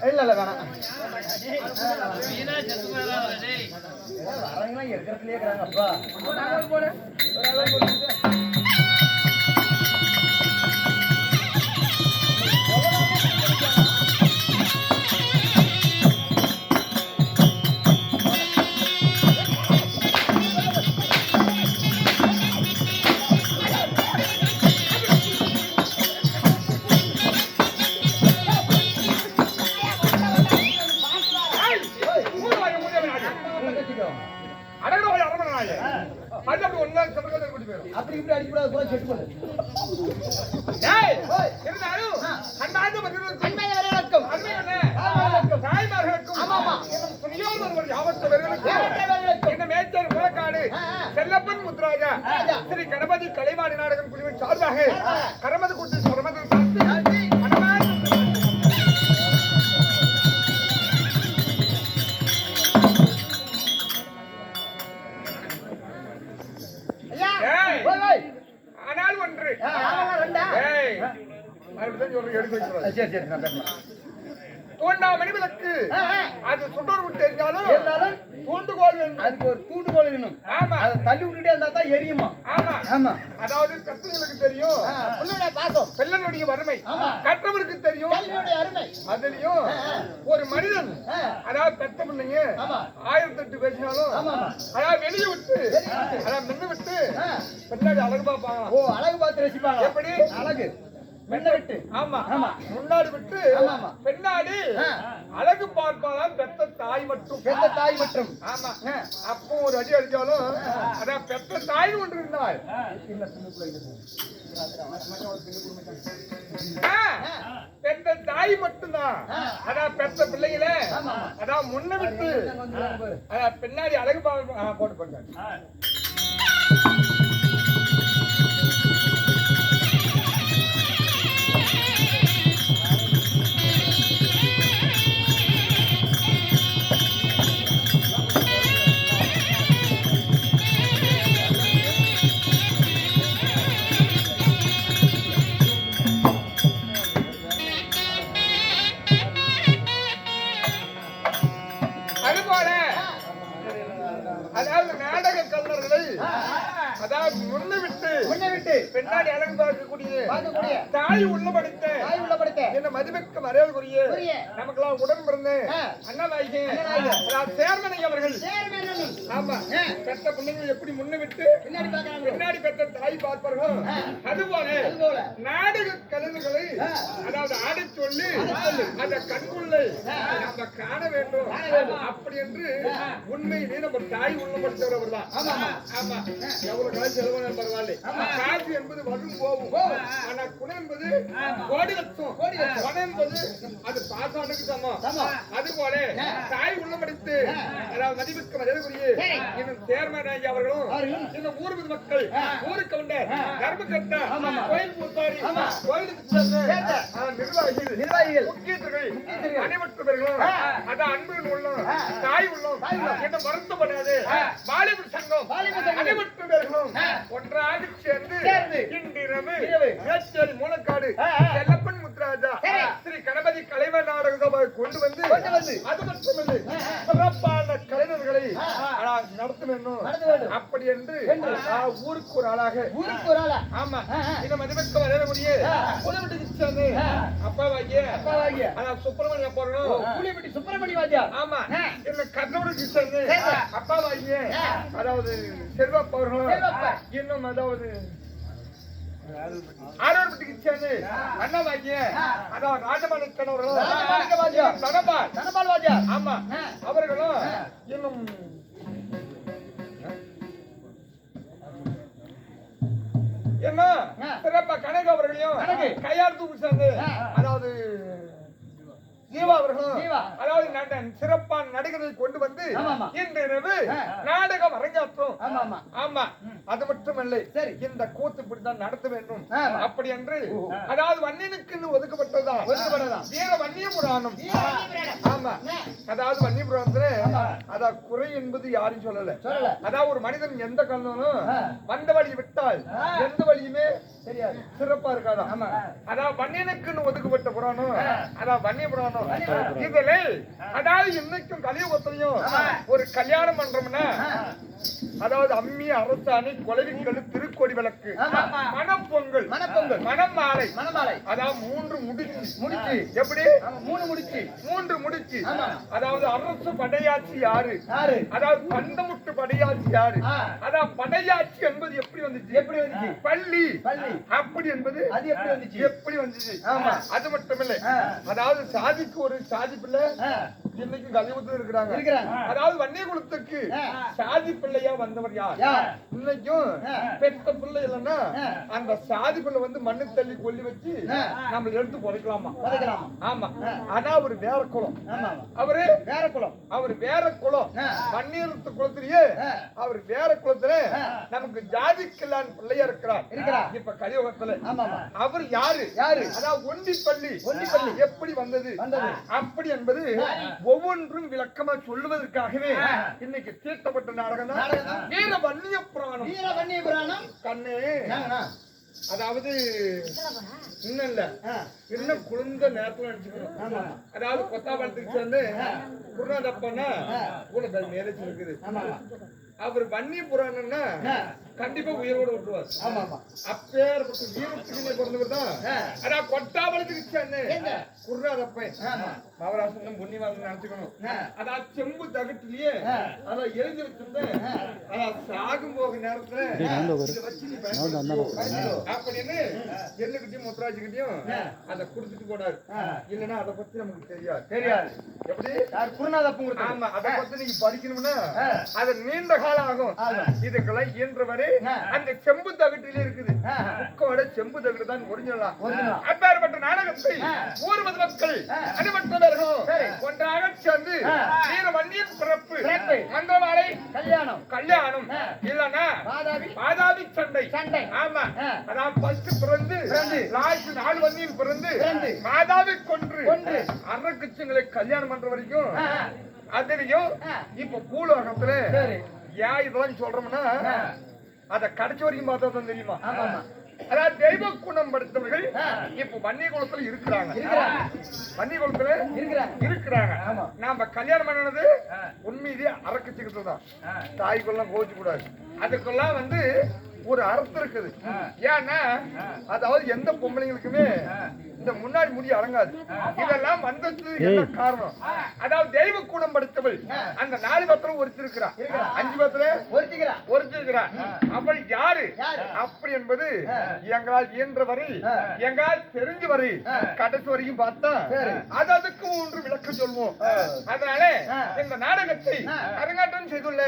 இல்ல இல்ல வேணாம் வரவங்க இருக்கிறதுலயே இருக்கிறாங்க அப்பா அப்படி இப்படி அடிக்கூடாது போல செட்டு போல செல்லப்பன் முத்துராஜா ஸ்ரீ கணபதி கலைவாணி நாடகம் குழுவின் சார்பாக கரமது கூட்டி ஆனால் ஒன்று தூண்டா மணி விளக்கு அது சுடர் விட்டு எரிஞ்சாலும் தூண்டுகோல் வேணும். அதுக்கு ஒரு தூண்டுகோல் வேணும். ஆமா, அதை தள்ளி விட்டுட்டே இருந்தா தான் எரியுமா. ஆமா ஆமா, அதாவது கத்துங்களுக்கு தெரியும் பிள்ளையோட பாசம், பிள்ளைனுடைய வறுமை கற்றவருக்கு தெரியும் அருமை. அதுலயும் ஒரு மனிதன் அதாவது பெத்த பிள்ளைங்க 1008 பேசினாலும் அதாவது வெளியே விட்டு அதாவது மின்ன விட்டு பின்னாடி அழகு பார்ப்பாங்க. ஓ, அழகு பார்த்து ரசிப்பாங்க. எப்படி அழகு பெண்ண விட்டு ஆமா ஆமா முன்னாடி விட்டு பின்னாடி அழகு பார்ப்பாதான் பெத்த தாய் மட்டும். பெத்த தாய் மட்டும். ஆமா, அப்போ ஒரு அடி அடிச்சாலும் அதான் பெத்த தாய் ஒன்று இருந்தாள். பெத்த தாய் மட்டும்தான். அதான் பெத்த பிள்ளைங்கள அதான் முன்ன விட்டு அதான் பின்னாடி அழகு போட்டு போட்டாங்க. அதாவது நாடக கலைஞர்களை அதாவது முன்ன விட்டு பின்னாடி அழகு பார்க்கக்கூடிய தாய் உள்ளபடுத்த என்ன மதிமிக்க மரியாதைக்குரிய நமக்கெல்லாம் உடன் பிறந்த அண்ணாநாயகி சேர்மனை அவர்கள் ஆமா பெற்ற பிள்ளைங்களை எப்படி முன்ன விட்டு பின்னாடி பெற்ற தாய் பார்ப்பார்கள். அதுபோல நாடக கலைஞர்களை அதாவது ஆடி சொல்லி அந்த கண்குள்ளை நம்ம காண வேண்டும். அப்படி என்று உண்மையிலே நம்ம தாய் உள்ளபடுத்தவர் தான். ஆமா, எவ்வளவு காசு செலவான பரவாயில்லை. காசு என்பது வரும் போகும். ஆனா குணம் என்பது கோடி லட்சம். பணம் என்பது அது பாசானுக்கு சமம். அதுபோல தாய் உள்ளபடித்து அதாவது மதிமிக்க மரியாதைக்குரிய இன்னும் சேர்மனாகி அவர்களும் இன்னும் ஊர் மக்கள் ஊருக்கு வந்த தர்மகர்த்தா கோயில் பூசாரி கோயிலுக்கு சேர்ந்த நிர்வாகிகள் முக்கியர்கள் அனைவரும் பேர்களும் அதான் அன்பு உள்ளோம் தாய் உள்ளோம் என்ன வருத்தப்படாது பாலிவுட் சங்கம் அனைவரும் பேர்களும் ஒன்றாக சேர்ந்து இன்றிரவு மேச்சேரி மூலக்காடு செல்லப்பன் முத்துராஜா ஸ்ரீ கணபதி கலைவர் நாடக சபை கொண்டு வந்து அது மட்டுமில்லை சிறப்பான கலைஞர்களை நடத்த வேண்டும். அப்படி என்று ஊருக்கு ஒரு ஆளாக ஆமா இந்த மதிமிக்க வரக்கூடிய புலிவெட்டிக்கு சேர்ந்து அப்பாவாகிய சுப்பிரமணியம் போறணும். புலிவெட்டி சுப்பிரமணிய வாத்தியார் ஆமா இந்த கர்நாடகத்துக்கு சேர்ந்து அப்பாவாகிய அதாவது செல்வப்பா அவர்களும் இன்னும் அதாவது ஆரோப்பட்டிக்கு சேர்ந்து அண்ணாவாகிய அதாவது ராஜமாணிக்கன் அவர்களும் தனபால் வாத்தியார் ஆமா அவர்களும் இன்னும் என்ன சிறப்பா கனக அவர்களையும் கையார் தூக்கு சேர்ந்து அதாவது ஜீவா அவர்களும் அதாவது சிறப்பான நடிகர்களை கொண்டு வந்து இன்று இரவு நாடகம் அரங்கேற்றும். ஆமா, அது மட்டுமல்ல இந்த கூத்து இப்படித்தான் நடத்த வேண்டும். அப்படி என்று அதாவது வன்னியனுக்கு ஒதுக்கப்பட்டதுதான் வீர வன்னிய புராணம். ஆமா, அதாவது வன்னிய புராணத்துல அதாவது குறை என்பது யாரும் சொல்லல. சொல்லல. அதாவது ஒரு மனிதன் எந்த கண்ணனும் வந்த வழி விட்டால் எந்த வழியுமே தெரியாது, சிறப்பா இருக்காது. ஆமா. அதாவது வன்னியனுக்குன்னு ஒதுக்கப்பட்ட புராணம், அதாவது வன்னிய புராணம். இதுல அதாவது இன்னைக்கும் கலியுகத்திலையும் ஒரு கல்யாணம் பண்றோம்னா, அதாவது அம்மி, அரசாணி, கொலவிக்கல், திருக்கொடி விளக்கு, மணப்பொங்கல், மணப்பொங்கல், மணமாலை, மணமாலை, அதாவது 3 முடிச்சு. முடிச்சு எப்படி? 3 முடிச்சு, 3 முடிச்சு. ஆமா. அதாவது அரசு படையாட்சி யாரு? யாரு? அதாவது பந்தமுட்டு படையாட்சி யாரு? அதாவது படையாட்சி என்பது எப்படி வந்துச்சு? எப்படி வந்துச்சு? பள்ளி, பள்ளி அப்படி என்பது அது எப்படி வந்துச்சு? எப்படி வந்துச்சு? ஆமா. அது மட்டும் இல்ல, அதாவது சாதிக்கு ஒரு சாதி பிள்ளை இன்னைக்கு கலியுகத்தில் இருக்கிறாங்க. அதாவது வன்னிய குலத்துக்கு சாதி பிள்ளையா வந்தவர் யார்? இன்னைக்கும் பெத்த பிள்ளை இல்லைன்னா அந்த சாதி பிள்ளை வந்து மண்ணு தள்ளி கொல்லி வச்சு நம்ம எடுத்து புதைக்கலாமா? ஆமா. ஆனா அவரு வேற குலம், அவரு வேற குலம், அவர் வேற குலம். வன்னியத்து குலத்திலேயே அவர் வேற குலத்துல நமக்கு ஜாதிக்கெல்லாம் பிள்ளையா இருக்கிறார் இப்ப கலியுகத்துல. அவர் யாரு? அதாவது ஒண்டி பள்ளி. எப்படி வந்தது அப்படி என்பது ஒவ்வொன்றும் விளக்கமா சொல்லுவதற்காகவே இன்னைக்கு தீர்த்தப்பட்ட நாடகம் தான் வீர வன்னிய புராணம். வீர வன்னிய புராணம் கண்ணு. அதாவது இன்னும் இல்ல, இன்னும் குளிர்ந்த நேரத்துல நினைச்சுக்கணும். அதாவது கொத்தாபலத்துக்கு சேர்ந்து குருநாதப்பன்னா கூட மேலேச்சு இருக்குது. அவர் வன்னி புராணம்னா கண்டிப்பா உயிரோடு விட்டுருவார். அப்பேற்பட்ட வீரத்துக்கு பிறந்தவர் தான். அதான் கொட்டாபலத்துக்கு சேர்ந்து குருநாதப்பன் மவராசனம் புண்ணியவாசன் நினைச்சுக்கணும். அதான் செம்பு தகட்டிலேயே அதான் எழுதி வச்சிருந்தேன். அதான் சாகும் போக நேரத்துல இதை வச்சு நீ அப்படின்னு எள்ளுக்கிட்டையும் முத்துராஜுக்கிட்டையும் அதை குடுத்துட்டு போனாரு. இல்லைன்னா அதை பத்தி நமக்கு தெரியாது. எப்படி? குருநாதப்பன். ஆமா, அதை பத்தி நீங்க படிக்கணும்னா அது நீண்ட காலம் ஆகும். இதுக்கெல்லாம் இயன்றவரை அந்த செம்பு தகட்டிலே இருக்குது. புக்கோட செம்பு தகட்டு தான் ஒரிஜினலா. அப்பேற்பட்ட நாடகத்தை ஊர் மக்கள் அடிமட்டவர்கள் ஒன்றாக சேர்ந்து வீர வன்னியின் பிறப்பு, மந்திரமாலை, கல்யாணம் இல்லன்னா பாதாபி சண்டை. ஆமா, அதான் ஃபர்ஸ்ட் பிறந்து லாஸ்ட் 4 வன்னியில் பிறந்து மாதாவை கொன்று அரக்கச்சங்களை கல்யாணம் பண்ற வரைக்கும் அதுலயும் இப்ப பூலோகத்துல ஏன் இதெல்லாம் சொல்றோம்னா அத கடைசி வரைக்கும் பார்த்தா தான் தெரியுமா? அதாவது தெய்வ குணம் படுத்தவர்கள் இப்ப வன்னிய குலத்துல இருக்கிறாங்க. வன்னிய குலத்துல இருக்கிறாங்க. நாம கல்யாணம் பண்ணது உண்மையிலேயே அரக்கச்சிக்கிட்டு தான். தாய்க்குள்ள கோச்சு கூடாது. அதுக்கெல்லாம் வந்து ஒரு அர்த்தம் இருக்குது. ஏன்னா அதாவது எந்த பொம்பளைங்களுக்குமே இந்த முன்னாடி முடி அடங்காது. இதெல்லாம் வந்தது என்ன காரணம்? அதாவது தெய்வ குணம் படுத்தவள் அந்த 4 பத்திரம் ஒருத்திருக்கிறா, 5 பத்திரம் ஒருத்திருக்கிறா. அவள் யாரு அப்படி என்பது எங்களால் இயன்ற வரை, எங்களால் தெரிஞ்ச வரை கடைசி வரைக்கும் பார்த்தா அது அதுக்கு ஒன்று விளக்கம் சொல்வோம். அதனால இந்த நாடகத்தை அரங்காட்டம் செய்துள்ள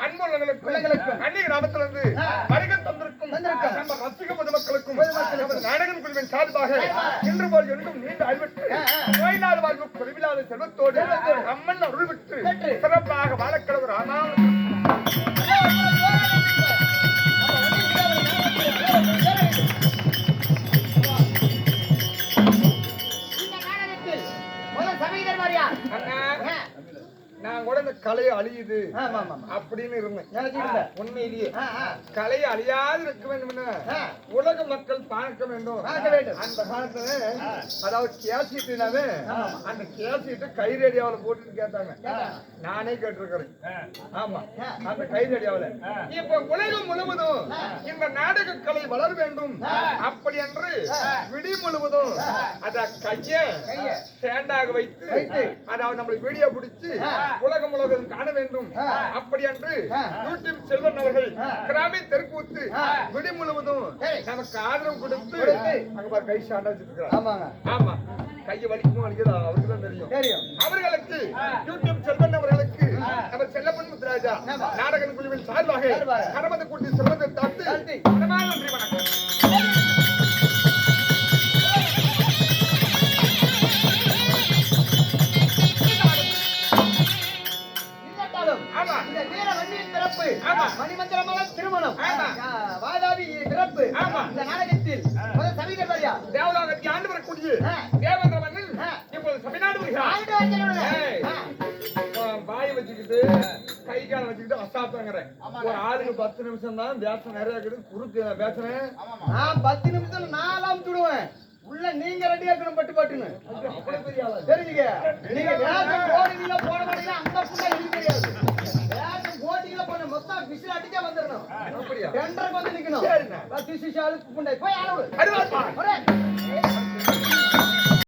அன்புள்ளங்களுக்கும் அந்நிய கிராமத்துல இருந்து வருகை தந்திருக்கும் நம்ம ரசிக பொதுமக்களுக்கும் நாடகம் குழுவின் சார்பாக இன்று போல் என்றும் நீண்ட அறிவிட்டு நோயினால் வாழ்வு குறைவில்லாத செல்வத்தோடு அம்மன் அருள் விட்டு சிறப்பாக வாழக்கடவர். ஆனால் நான் கூட இந்த கலை அழியுது அப்படின்னு இருந்தேன். உண்மையிலேயே கலை அழியாது இருக்க வேண்டும், உலக மக்கள் பார்க்க வேண்டும். அந்த காலத்துல அதாவது கேசிட்டுனாவே அந்த கேசிட்டு கை ரேடியோவில் போட்டுன்னு கேட்டாங்க. நானே கேட்டிருக்கிறேன். ஆமா, அந்த கை ரேடியோவில் இப்ப உலகம் முழுவதும் இந்த நாடக கலை வளர வேண்டும் அப்படி என்று விடி முழுவதும் அத கைய ஸ்டாண்டாக வைத்து அதாவது நம்மளுக்கு வீடியோ பிடிச்சு உலகம் உலகம் காண வேண்டும் அப்படி என்று யூடியூப் செல்வன் அவர்கள் கிராமி தெற்கூத்து விடி முழுவதும் நமக்கு ஆதரவு கொடுத்து அங்க பாரு கை ஸ்டாண்டா வச்சிருக்கிறாங்க. ஆமா, கையை வலிக்குமோ வலிக்குதா அவருக்கு தான் தெரியும். அவர்களுக்கு யூடியூப் செல்வன் அவர்களுக்கு நம்ம செல்லப்பன் முத்துராஜா நாடக குழுவின் சார்பாக கரமத கூட்டி செல்வத்தை தாழ்த்தி மனமார்ந்த நன்றி வணக்கம். மணிமந்திரமலம் திருமணம் வாதாபி பிறப்பு இந்த நாடகத்தில் தேவலோகத்தை ஆண்டு வரக்கூடிய தேவேந்திர மன்னன் இப்போது தமிழ்நாடு வாயை வச்சுக்கிட்டு கை கால வச்சுக்கிட்டு அசாத்தாங்கிறேன். ஒரு ஆளுக்கு 10 நிமிஷம் தான் பேச நிறைய இருக்குது. குறுக்கு நான் பேசுறேன். நான் 10 நிமிஷத்துல நாலாம் சுடுவேன். உள்ள நீங்க ரெடியா இருக்கணும் பட்டு பட்டுன்னு. அவ்வளவு பெரிய ஆளா? தெரிஞ்சுக்க. நீங்க வேகம் போடுவீங்களா போட மாட்டீங்களா அந்த புள்ள எனக்கு தெரியாது. வேகம் போட்டீங்களா போன மொத்தம் விசில் அடிச்சே வந்துடணும். அப்படியா? டெண்டருக்கு வந்து நிக்கணும். சரிண்ணா. பத்து சிசாலுக்கு புண்டை போய் ஆளு. அடிவாப்பா. ஒரே